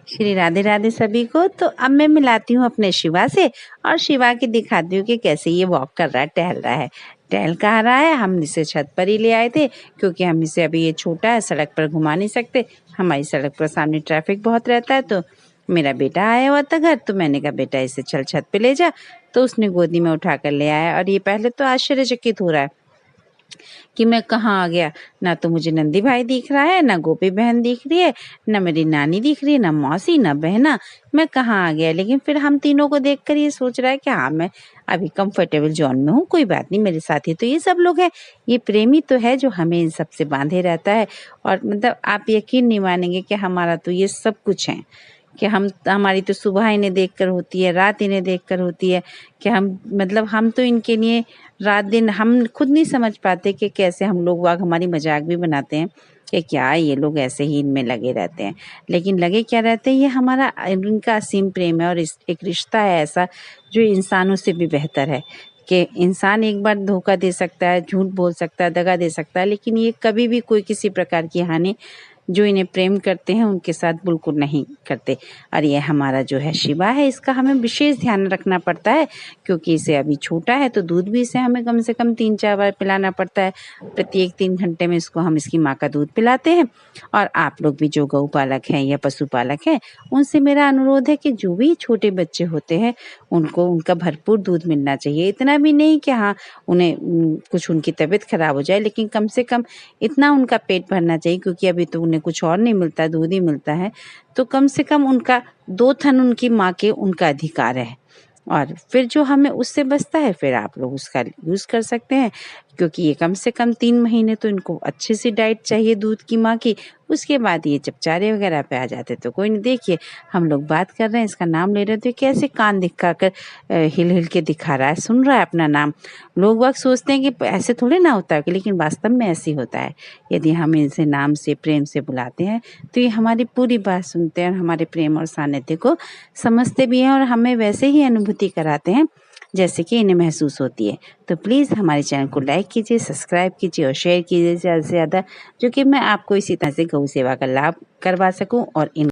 श्री राधे राधे सभी को। तो अब मैं मिलाती हूँ अपने शिवा से और शिवा की दिखाती हूँ कि कैसे ये वॉक कर रहा है, टहल रहा है। टहल कहाँ रहा है, हम इसे छत पर ही ले आए थे क्योंकि हम इसे अभी ये छोटा है, सड़क पर घुमा नहीं सकते। हमारी सड़क पर सामने ट्रैफिक बहुत रहता है। तो मेरा बेटा आया हुआ था घर, तो मैंने कहा बेटा इसे चल छत पे ले जा। तो उसने गोदी में उठा कर ले आया और ये पहले तो आश्चर्यचकित हो रहा है कि मैं कहाँ आ गया। ना तो मुझे नंदी भाई दिख रहा है, ना गोपी बहन दिख रही है, ना मेरी नानी दिख रही है, ना मौसी, ना बहना। मैं कहाँ आ गया। लेकिन फिर हम तीनों को देखकर ये सोच रहा है कि हाँ मैं अभी कंफर्टेबल जोन में हूँ, कोई बात नहीं, मेरे साथी तो ये सब लोग हैं। ये प्रेमी तो है जो हमें इन सबसे बांधे रहता है। और मतलब आप यकीन नहीं मानेंगे कि हमारा तो ये सब कुछ है कि हमारी तो सुबह इन्हें देखकर होती है, रात इन्हें देखकर होती है कि हम तो इनके लिए रात दिन हम खुद नहीं समझ पाते कि कैसे हम लोग वाग हमारी मजाक भी बनाते हैं कि क्या ये लोग ऐसे ही इनमें लगे रहते हैं। लेकिन लगे क्या रहते हैं, ये हमारा इनका असीम प्रेम है और एक रिश्ता है ऐसा जो इंसानों से भी बेहतर है कि इंसान एक बार धोखा दे सकता है, झूठ बोल सकता है, दगा दे सकता है, लेकिन ये कभी भी कोई किसी प्रकार की हानि जो इन्हें प्रेम करते हैं उनके साथ बिल्कुल नहीं करते। और ये हमारा जो है शिवा है, इसका हमें विशेष ध्यान रखना पड़ता है क्योंकि इसे अभी छोटा है। तो दूध भी इसे हमें कम से कम 3-4 बार पिलाना पड़ता है। प्रत्येक 3 घंटे में इसको हम इसकी माँ का दूध पिलाते हैं। और आप लोग भी जो गौपालक हैं या पशुपालक हैं, उनसे मेरा अनुरोध है कि जो भी छोटे बच्चे होते हैं उनको उनका भरपूर दूध मिलना चाहिए। इतना भी नहीं कि हाँ उन्हें कुछ उनकी तबीयत खराब हो जाए, लेकिन कम से कम इतना उनका पेट भरना चाहिए क्योंकि अभी तो उन्हें कुछ और नहीं मिलता, दूध ही मिलता है। तो कम से कम उनका 2 थन उनकी माँ के उनका अधिकार है। और फिर जो हमें उससे बचता है फिर आप लोग उसका यूज़ कर सकते हैं क्योंकि ये कम से कम 3 महीने तो इनको अच्छे से डाइट चाहिए दूध की माँ की। उसके बाद ये जब चारे वगैरह पे आ जाते तो कोई नहीं। देखिए हम लोग बात कर रहे हैं, इसका नाम ले रहे थे, कैसे कान दिखाकर हिल हिल के दिखा रहा है, सुन रहा है अपना नाम। लोग वक्त सोचते हैं कि ऐसे थोड़े ना होता है, लेकिन वास्तव में ऐसे ही होता है। यदि हम इनसे नाम से प्रेम से बुलाते हैं तो ये हमारी पूरी बात सुनते हैं और हमारे प्रेम और सानिध्य को समझते भी हैं और हमें वैसे ही अनुभूति कराते हैं जैसे कि इन्हें महसूस होती है। तो प्लीज़ हमारे चैनल को लाइक कीजिए, सब्सक्राइब कीजिए और शेयर कीजिए ज़्यादा से ज़्यादा, जो कि मैं आपको इसी तरह से गौ सेवा का लाभ करवा सकूं और इन